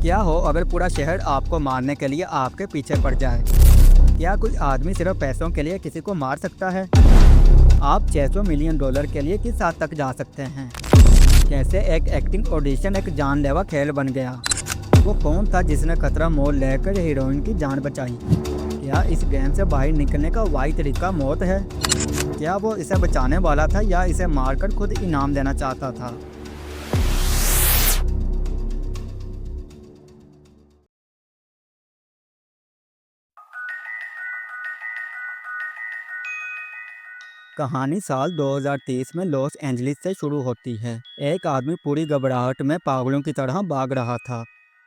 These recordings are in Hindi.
क्या हो अगर पूरा शहर आपको मारने के लिए आपके पीछे पड़ जाए? क्या कोई आदमी सिर्फ पैसों के लिए किसी को मार सकता है? आप 600 मिलियन डॉलर के लिए किस हद तक जा सकते हैं? कैसे एक एक्टिंग ऑडिशन एक जानलेवा खेल बन गया? वो कौन था जिसने खतरा मोल लेकर हीरोइन की जान बचाई? क्या इस गेम से बाहर निकलने का वाही तरीका मौत है? क्या वो इसे बचाने वाला था या इसे मारकर खुद इनाम देना चाहता था? कहानी साल 2030 में लॉस एंजलिस से शुरू होती है। एक आदमी पूरी घबराहट में पागलों की तरह भाग रहा था।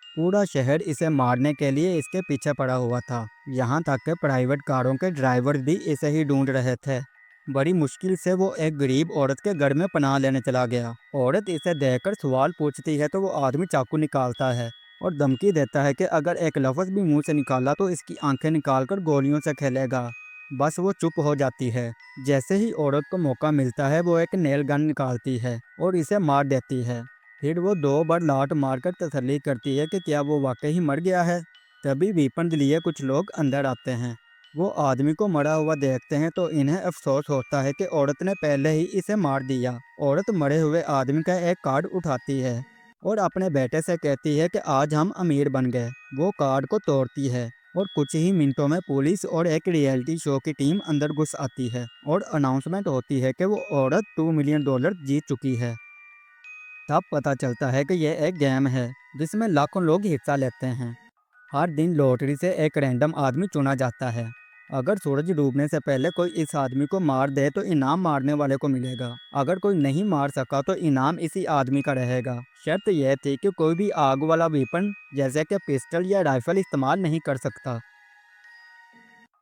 पूरा शहर इसे मारने के लिए इसके पीछे पड़ा हुआ था। यहाँ तक कि प्राइवेट कारों के ड्राइवर भी इसे ही ढूंढ रहे थे। बड़ी मुश्किल से वो एक गरीब औरत के घर में पनाह लेने चला गया। औरत इसे देखकर सवाल पूछती है तो वो आदमी चाकू निकालता है और धमकी देता है कि अगर एक लफ्ज़ भी मुंह से निकाला तो इसकी आंखें निकालकर गोलियों से खेलेगा। बस वो चुप हो जाती है। जैसे ही औरत को मौका मिलता है वो एक नेल गन निकालती है और इसे मार देती है। फिर वो 2 बार लात मारकर तसल्ली करती है कि क्या वो वाकई ही मर गया है। तभी वीपन लिए कुछ लोग अंदर आते हैं। वो आदमी को मरा हुआ देखते हैं तो इन्हें अफसोस होता है कि औरत ने पहले ही इसे मार दिया। औरत मरे हुए आदमी का एक कार्ड उठाती है और अपने बेटे से कहती है कि आज हम अमीर बन गए। वो कार्ड को तोड़ती है और कुछ ही मिनटों में पुलिस और एक रियलिटी शो की टीम अंदर घुस आती है और अनाउंसमेंट होती है कि वो औरत $2 मिलियन जीत चुकी है। तब पता चलता है कि यह एक गेम है जिसमें लाखों लोग हिस्सा लेते हैं। हर दिन लॉटरी से एक रैंडम आदमी चुना जाता है। अगर सूरज डूबने से पहले कोई इस आदमी को मार दे तो इनाम मारने वाले को मिलेगा। अगर कोई नहीं मार सका तो इनाम इसी आदमी का रहेगा। शर्त यह थी कि कोई भी आग वाला वेपन जैसे कि पिस्टल या राइफल इस्तेमाल नहीं कर सकता।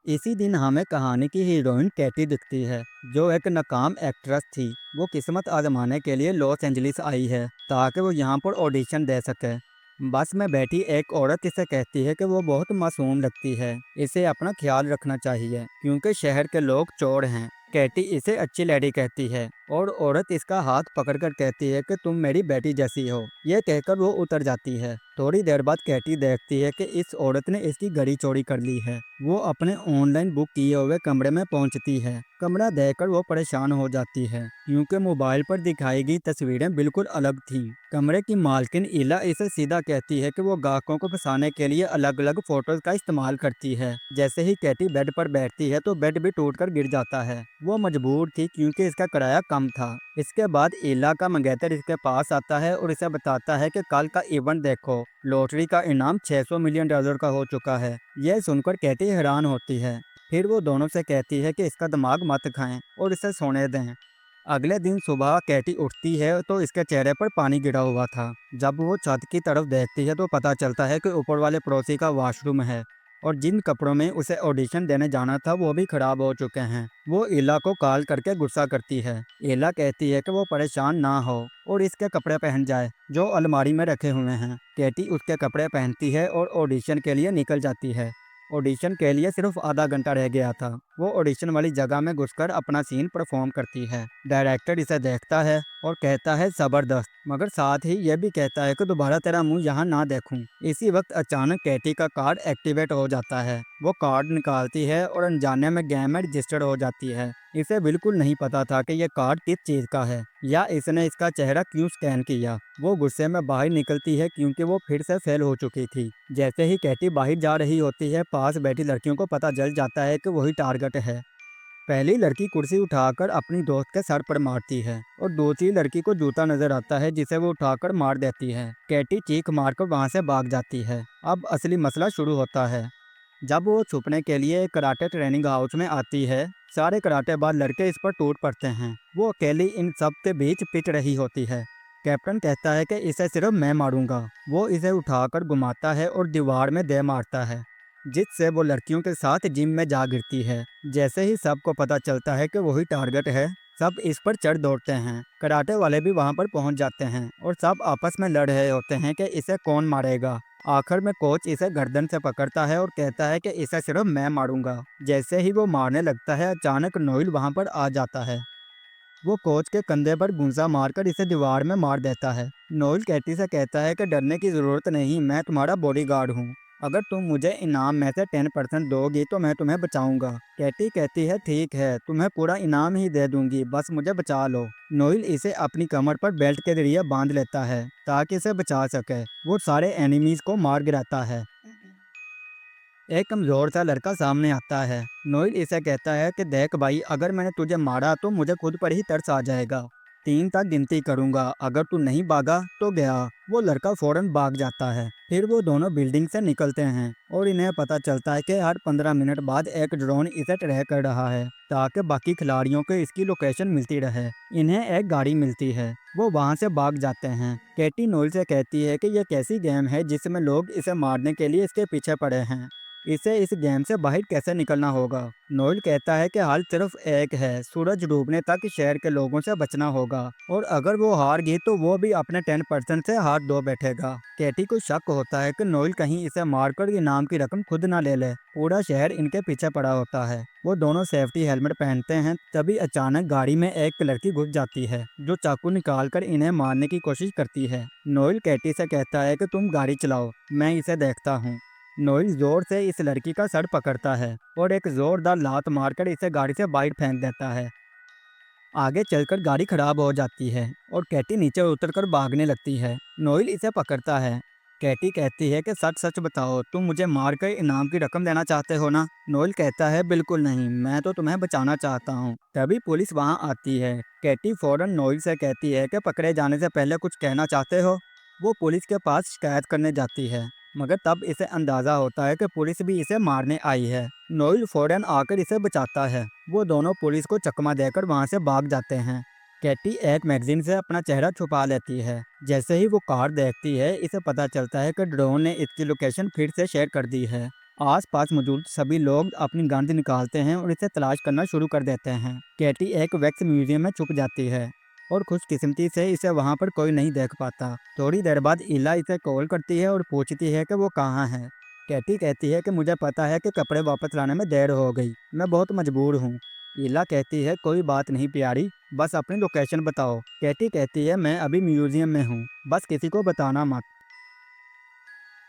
इसी दिन हमें कहानी की हीरोइन कैटी दिखती है, जो एक नाकाम एक्ट्रेस थी। वो किस्मत आजमाने के लिए लॉस एंजलिस आई है ताकि वो यहाँ पर ऑडिशन दे सके। बस में बैठी एक औरत इसे कहती है कि वो बहुत मासूम लगती है, इसे अपना ख्याल रखना चाहिए क्योंकि शहर के लोग चोर हैं। कैटी इसे अच्छी लड़ी कहती है और औरत इसका हाथ पकड़कर कहती है कि तुम मेरी बेटी जैसी हो। यह कहकर वो उतर जाती है। थोड़ी देर बाद कैटी देखती है कि इस औरत ने इसकी घड़ी चोरी कर ली है। वो अपने ऑनलाइन बुक किए हुए कमरे में पहुंचती है। कमरा देखकर वो परेशान हो जाती है क्योंकि मोबाइल पर दिखाई गई तस्वीरें बिल्कुल अलग थीं। कमरे की मालकिन इला इसे सीधा कहती है कि वो ग्राहकों को फंसाने के लिए अलग अलग फोटोज का इस्तेमाल करती है। जैसे ही कैटी बेड पर बैठती है तो बेड भी टूटकर गिर जाता है। वो मजबूर थी क्योंकि इसका किराया कम था। इसके बाद इला का मंगेतर इसके पास आता है और इसे बताता है कि कल का इवेंट देखो, लॉटरी का इनाम $600 मिलियन का हो चुका है। यह सुनकर कैटी हैरान होती है। फिर वो दोनों से कहती है कि इसका दिमाग मत खाएं और इसे सोने दें। अगले दिन सुबह कैटी उठती है तो इसके चेहरे पर पानी गिरा हुआ था। जब वो छत की तरफ देखती है तो पता चलता है कि ऊपर वाले पड़ोसी का वॉशरूम है और जिन कपड़ों में उसे ऑडिशन देने जाना था वो भी खराब हो चुके हैं। वो इला को कॉल करके गुस्सा करती है। इला कहती है कि वो परेशान ना हो और इसके कपड़े पहन जाए जो अलमारी में रखे हुए हैं। कैटी उसके कपड़े पहनती है और ऑडिशन के लिए निकल जाती है। ऑडिशन के लिए सिर्फ आधा घंटा रह गया था। वो ऑडिशन वाली जगह में घुसकर अपना सीन परफॉर्म करती है। डायरेक्टर इसे देखता है और कहता है जबरदस्त, मगर साथ ही यह भी कहता है कि दोबारा तेरा मुंह यहाँ ना देखूं। इसी वक्त अचानक कैटी का कार्ड एक्टिवेट हो जाता है। वो कार्ड निकालती है और अनजाने में गेम में रजिस्टर्ड हो जाती है। इसे बिल्कुल नहीं पता था कि यह कार्ड किस चीज़ का है या इसने इसका चेहरा क्यों स्कैन किया। वो गुस्से में बाहर निकलती है क्योंकि वो फिर से फेल हो चुकी थी। जैसे ही कैटी बाहर जा रही होती है पास बैठी लड़कियों को पता चल जाता है कि वही टारगेट है। पहली लड़की कुर्सी उठाकर अपनी दोस्त के सर पर मारती है और दूसरी लड़की को जूता नजर आता है जिसे वो उठाकर मार देती है। कैटी चीख मारकर वहां से भाग जाती है। अब असली मसला शुरू होता है। जब वो छुपने के लिए कराटे ट्रेनिंग हाउस में आती है, सारे कराटेबाज लड़के इस पर टूट पड़ते हैं। वो अकेली इन सब के बीच पिट रही होती है। कैप्टन कहता है कि इसे सिर्फ मैं मारूंगा। वो इसे उठाकर घुमाता है और दीवार में दे मारता है, जिससे वो लड़कियों के साथ जिम में जा गिरती है। जैसे ही सबको पता चलता है कि वही टारगेट है, सब इस पर चढ़ दौड़ते हैं। कराटे वाले भी वहां पर पहुंच जाते हैं और सब आपस में लड़ रहे होते हैं कि इसे कौन मारेगा। आखिर में कोच इसे गर्दन से पकड़ता है और कहता है कि इसे सिर्फ मैं मारूंगा। जैसे ही वो मारने लगता है अचानक नोइल वहां पर आ जाता है। वो कोच के कंधे पर गुंजा मारकर इसे दीवार में मार देता है। नोएल कैटी से कहता है कि डरने की ज़रूरत नहीं, मैं तुम्हारा बॉडीगार्ड हूँ। अगर तुम मुझे इनाम में से 10% दोगी तो मैं तुम्हें बचाऊंगा। कैटी कहती है ठीक है, तुम्हें पूरा इनाम ही दे दूंगी, बस मुझे बचा लो। नोएल इसे अपनी कमर पर बेल्ट के जरिए बांध लेता है ताकि इसे बचा सके। वो सारे एनिमीज को मार गिराता है। एक कमज़ोर सा लड़का सामने आता है। नोएल इसे कहता है कि देख भाई, अगर मैंने तुझे मारा तो मुझे खुद पर ही तरस आ जाएगा। 3 तक गिनती करूंगा, अगर तू नहीं भागा तो गया। वो लड़का फौरन भाग जाता है। फिर वो दोनों बिल्डिंग से निकलते हैं और इन्हें पता चलता है कि हर 15 मिनट बाद एक ड्रोन इसे ट्रैक कर रहा है ताकि बाकी खिलाड़ियों को इसकी लोकेशन मिलती रहे। इन्हें एक गाड़ी मिलती है, वो वहां से भाग जाते हैं। कैटी नोएल से कहती है कि यह कैसी गेम है जिसमें लोग इसे मारने के लिए इसके पीछे पड़े हैं। इसे इस गेम से बाहर कैसे निकलना होगा। नोएल कहता है कि हल सिर्फ एक है, सूरज डूबने तक शहर के लोगों से बचना होगा, और अगर वो हार गई तो वो भी अपने 10% से हाथ धो बैठेगा। कैटी को शक होता है कि नोएल कहीं इसे मारकर इनाम की रकम खुद ना ले ले। पूरा शहर इनके पीछे पड़ा होता है। वो दोनों सेफ्टी हेलमेट पहनते हैं, तभी अचानक गाड़ी में एक लड़की घुस जाती है जो चाकू निकालकर इन्हें मारने की कोशिश करती है। नोएल कैटी से कहता है कि तुम गाड़ी चलाओ, मैं इसे देखता हूँ। नोएल जोर से इस लड़की का सर पकड़ता है और एक जोरदार लात मारकर इसे गाड़ी से बाहर फेंक देता है। आगे चलकर गाड़ी खराब हो जाती है और कैटी नीचे उतरकर भागने लगती है। नोएल इसे पकड़ता है। कैटी कहती है कि सच सच बताओ, तुम मुझे मारकर इनाम की रकम देना चाहते हो ना। नोएल कहता है बिल्कुल नहीं, मैं तो तुम्हें बचाना चाहता हूँ। तभी पुलिस वहाँ आती है। कैटी फौरन नोएल से कहती है कि पकड़े जाने से पहले कुछ कहना चाहते हो। वो पुलिस के पास शिकायत करने जाती है, मगर तब इसे अंदाज़ा होता है कि पुलिस भी इसे मारने आई है। नोएल फौरन आकर इसे बचाता है। वो दोनों पुलिस को चकमा देकर वहां से भाग जाते हैं। कैटी एक मैगजीन से अपना चेहरा छुपा लेती है। जैसे ही वो कार देखती है, इसे पता चलता है कि ड्रोन ने इसकी लोकेशन फिर से शेयर कर दी है। आसपास मौजूद सभी लोग अपनी गन निकालते हैं और इसे तलाश करना शुरू कर देते हैं। कैटी एक वैक्स म्यूजियम में छुप जाती है और खुशकिस्मती से इसे वहां पर कोई नहीं देख पाता। थोड़ी देर बाद इला इसे कॉल करती है और पूछती है कि वो कहाँ है। कैटी कहती है कि मुझे पता है कि कपड़े वापस लाने में देर हो गई, मैं बहुत मजबूर हूँ। ईला कहती है कोई बात नहीं प्यारी, बस अपनी लोकेशन बताओ। कैटी कहती है मैं अभी म्यूजियम में हूँ, बस किसी को बताना मत।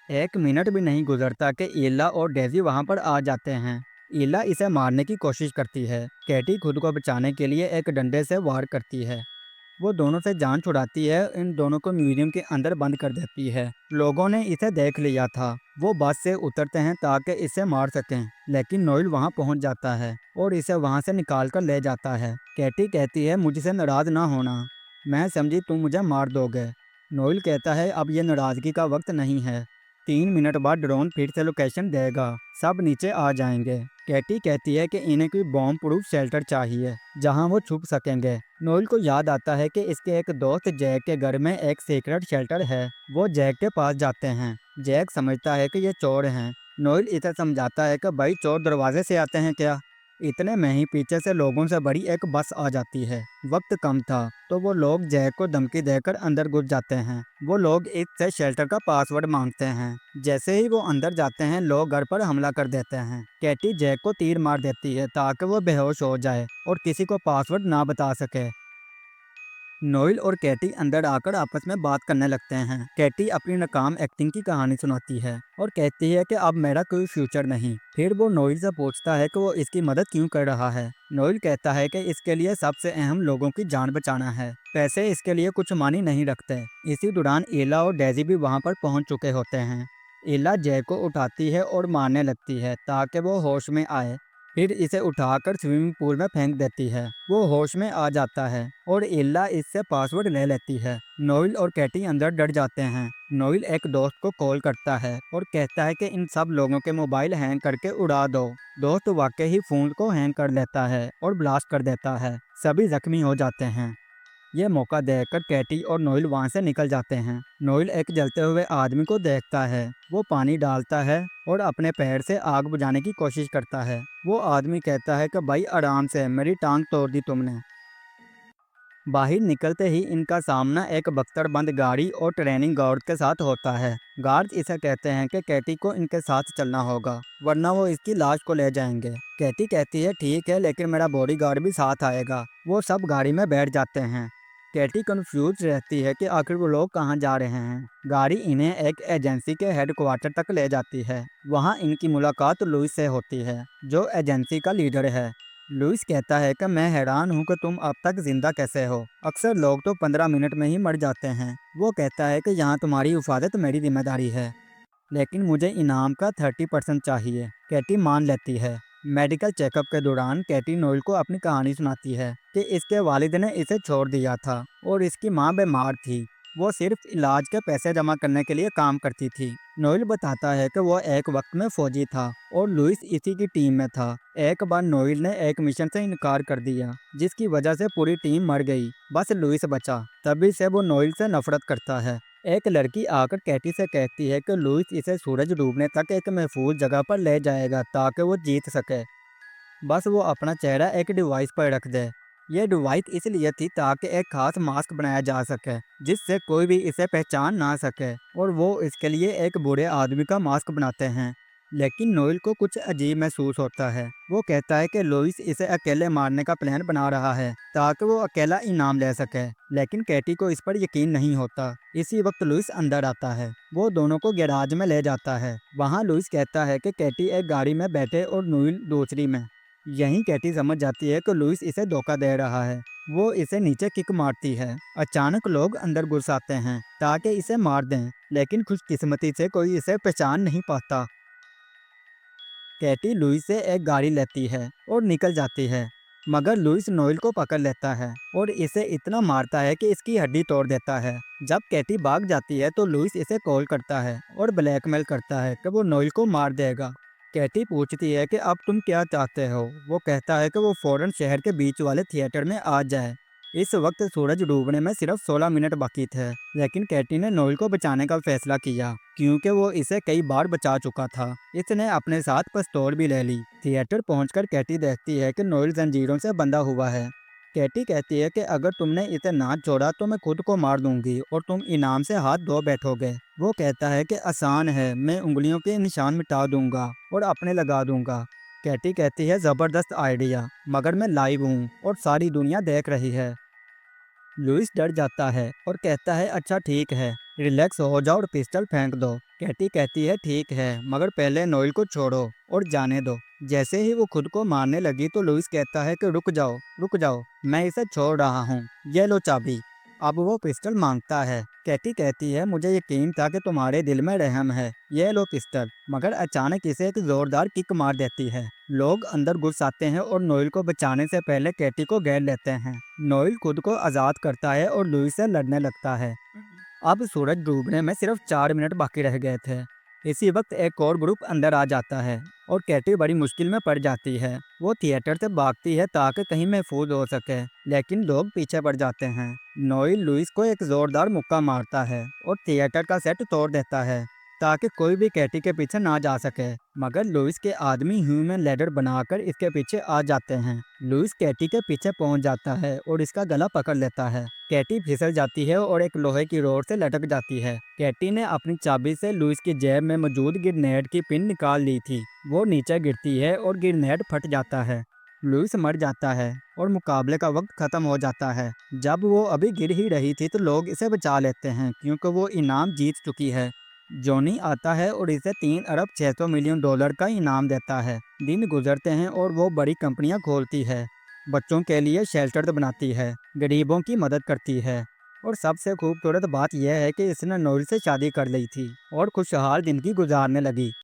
1 मिनट भी नहीं गुजरता कि ईला और डेजी वहाँ पर आ जाते हैं। ईला इसे मारने की कोशिश करती है। कैटी खुद को बचाने के लिए एक डंडे से वार करती है। वो दोनों से जान छुड़ाती है, इन दोनों को म्यूजियम के अंदर बंद कर देती है। लोगों ने इसे देख लिया था। वो बस से उतरते हैं ताकि इसे मार सकें, लेकिन नोएल वहां पहुंच जाता है और इसे वहां से निकाल कर ले जाता है। कैटी कहती है मुझसे नाराज ना होना, मैं समझी तुम मुझे मार दोगे। नोएल कहता है अब ये नाराजगी का वक्त नहीं है। 3 मिनट बाद ड्रोन फिर से लोकेशन देगा, सब नीचे आ जाएंगे। कैटी कहती है कि इन्हें कोई बॉम्ब प्रूफ शेल्टर चाहिए जहां वो छुप सकेंगे। नोएल को याद आता है कि इसके एक दोस्त जैक के घर में एक सीक्रेट शेल्टर है। वो जैक के पास जाते हैं। जैक समझता है कि ये चोर हैं। नोएल इसे समझाता है कि भाई चोर दरवाजे से आते हैं क्या। इतने में ही पीछे से लोगों से बड़ी एक बस आ जाती है। वक्त कम था तो वो लोग जैक को धमकी देकर अंदर घुस जाते हैं। वो लोग इससे शेल्टर का पासवर्ड मांगते हैं। जैसे ही वो अंदर जाते हैं, लोग घर पर हमला कर देते हैं। कैटी जैक को तीर मार देती है ताकि वो बेहोश हो जाए और किसी को पासवर्ड ना बता सके। नोएल और कैटी अंदर आकर आपस में बात करने लगते हैं। कैटी अपनी नाकाम एक्टिंग की कहानी सुनाती है और कहती है कि अब मेरा कोई फ्यूचर नहीं। फिर वो नोएल से पूछता है कि वो इसकी मदद क्यों कर रहा है। नोएल कहता है कि इसके लिए सबसे अहम लोगों की जान बचाना है, पैसे इसके लिए कुछ मानी नहीं रखते। इसी दौरान एला और डेजी भी वहाँ पर पहुँच चुके होते हैं। एला जय को उठाती है और मारने लगती है ताकि वो होश में आए। फिर इसे उठाकर स्विमिंग पूल में फेंक देती है। वो होश में आ जाता है और इल्ला इससे पासवर्ड ले लेती है। नोएल और कैटी अंदर डर जाते हैं। नोएल एक दोस्त को कॉल करता है और कहता है कि इन सब लोगों के मोबाइल हैंग करके उड़ा दो। दोस्त वाकई ही फोन को हैंग कर लेता है और ब्लास्ट कर देता है। सभी जख्मी हो जाते हैं। ये मौका देखकर कैटी और नोएल वहां से निकल जाते हैं। नोएल एक जलते हुए आदमी को देखता है। वो पानी डालता है और अपने पैर से आग बुझाने की कोशिश करता है। वो आदमी कहता है कि भाई आराम से, मेरी टांग तोड़ दी तुमने। बाहर निकलते ही इनका सामना एक बख्तरबंद गाड़ी और ट्रेनिंग गार्ड के साथ होता है। गार्ड इसे कहते हैं कि कैटी को इनके साथ चलना होगा, वरना वो इसकी लाश को ले जाएंगे। कैटी कहती है ठीक है, लेकिन मेरा बॉडीगार्ड भी साथ आएगा। वो सब गाड़ी में बैठ जाते हैं। कैटी कंफ्यूज रहती है कि आखिर वो लोग कहाँ जा रहे हैं। गाड़ी इन्हें एक एजेंसी के हेडक्वार्टर तक ले जाती है। वहाँ इनकी मुलाकात लुइस से होती है, जो एजेंसी का लीडर है। लुइस कहता है कि मैं हैरान हूँ कि तुम अब तक जिंदा कैसे हो। अक्सर लोग तो 15 मिनट में ही मर जाते हैं। वो कहता है कि यहाँ तुम्हारी हिफाजत मेरी जिम्मेदारी है, लेकिन मुझे इनाम का 30% चाहिए। कैटी मान लेती है। मेडिकल चेकअप के दौरान कैटी नोएल को अपनी कहानी सुनाती है कि इसके वालिद ने इसे छोड़ दिया था और इसकी माँ बीमार थी। वो सिर्फ इलाज के पैसे जमा करने के लिए काम करती थी। नोएल बताता है कि वो एक वक्त में फौजी था और लुइस इसी की टीम में था। एक बार नोएल ने एक मिशन से इनकार कर दिया, जिसकी वजह से पूरी टीम मर गई, बस लुइस बचा। तभी से वो नोएल से नफरत करता है। एक लड़की आकर कैटी से कहती है कि लुइस इसे सूरज डूबने तक एक महफूज जगह पर ले जाएगा ताकि वो जीत सके। बस वो अपना चेहरा एक डिवाइस पर रख दे। ये डिवाइस इसलिए थी ताकि एक खास मास्क बनाया जा सके जिससे कोई भी इसे पहचान ना सके, और वो इसके लिए एक बूढ़े आदमी का मास्क बनाते हैं। लेकिन नोएल को कुछ अजीब महसूस होता है। वो कहता है कि लुइस इसे अकेले मारने का प्लान बना रहा है ताकि वो अकेला इनाम ले सके, लेकिन कैटी को इस पर यकीन नहीं होता। इसी वक्त लुइस अंदर आता है। वो दोनों को गैराज में ले जाता है। वहाँ लुइस कहता है कि कैटी एक गाड़ी में बैठे और नोएल दूसरी में। यहीं कैटी समझ जाती है कि लुइस इसे धोखा दे रहा है। वो इसे नीचे किक मारती है। अचानक लोग अंदर घुस आते हैं ताकि इसे मार दें, लेकिन खुशकिस्मती से कोई इसे पहचान नहीं पाता। कैटी लुइस से एक गाड़ी लेती है और निकल जाती है, मगर लुइस नोएल को पकड़ लेता है और इसे इतना मारता है कि इसकी हड्डी तोड़ देता है। जब कैटी भाग जाती है तो लुइस इसे कॉल करता है और ब्लैकमेल करता है कि वो नोएल को मार देगा। कैटी पूछती है कि अब तुम क्या चाहते हो। वो कहता है कि वो फौरन शहर के बीच वाले थिएटर में आ जाए। इस वक्त सूरज डूबने में सिर्फ 16 मिनट बाकी थे, लेकिन कैटी ने नोएल को बचाने का फैसला किया क्योंकि वो इसे कई बार बचा चुका था। इसने अपने साथ पिस्तौल भी ले ली। थिएटर पहुंचकर कैटी देखती है कि नोएल जंजीरों से बंधा हुआ है। कैटी कहती है कि अगर तुमने इसे ना छोड़ा तो मैं खुद को मार दूंगी और तुम इनाम से हाथ धो बैठोगे। वो कहता है कि आसान है, मैं उंगलियों के निशान मिटा दूंगा और अपने लगा दूंगा। कैटी कहती है जबरदस्त आइडिया, मगर मैं लाइव हूँ और सारी दुनिया देख रही है। लुइस डर जाता है और कहता है अच्छा ठीक है, रिलैक्स हो जाओ और पिस्टल फेंक दो। कैटी कहती है ठीक है, मगर पहले नोएल को छोड़ो और जाने दो। जैसे ही वो खुद को मारने लगी तो लुइस कहता है कि रुक जाओ, मैं इसे छोड़ रहा हूँ, ये लो चाबी। अब वो पिस्टल मांगता है। कैटी कहती है मुझे यकीन था कि तुम्हारे दिल में रहम है, ये लो पिस्टल, मगर अचानक इसे एक जोरदार किक मार देती है। लोग अंदर घुस आते हैं और नोएल को बचाने से पहले कैटी को घेर लेते हैं। नोएल खुद को आज़ाद करता है और लुइस से लड़ने लगता है। अब सूरज डूबने में सिर्फ 4 मिनट बाकी रह गए थे। इसी वक्त एक और ग्रुप अंदर आ जाता है और कैटी बड़ी मुश्किल में पड़ जाती है। वो थिएटर से भागती है ताकि कहीं महफूज हो सके, लेकिन लोग पीछे पड़ जाते हैं। नोएल लुइस को एक जोरदार मुक्का मारता है और थिएटर का सेट तोड़ देता है ताकि कोई भी कैटी के पीछे ना जा सके, मगर लुइस के आदमी ह्यूमन लैडर बनाकर इसके पीछे आ जाते हैं। लुइस कैटी के पीछे पहुंच जाता है और इसका गला पकड़ लेता है। कैटी फिसल जाती है और एक लोहे की रोड से लटक जाती है। कैटी ने अपनी चाबी से लुइस की जेब में मौजूद ग्रेनेड की पिन निकाल ली थी। वो नीचे गिरती है और ग्रेनेड फट जाता है। लुइस मर जाता है और मुकाबले का वक्त खत्म हो जाता है। जब वो अभी गिर ही रही थी तो लोग इसे बचा लेते हैं क्योंकि वो इनाम जीत चुकी है। जॉनी आता है और इसे 3 अरब 600 मिलियन डॉलर का इनाम देता है। दिन गुजरते हैं और वो बड़ी कंपनियां खोलती है, बच्चों के लिए शेल्टर बनाती है, गरीबों की मदद करती है, और सबसे खूबसूरत बात यह है कि इसने नोएल से शादी कर ली थी और खुशहाल जिंदगी गुजारने लगी।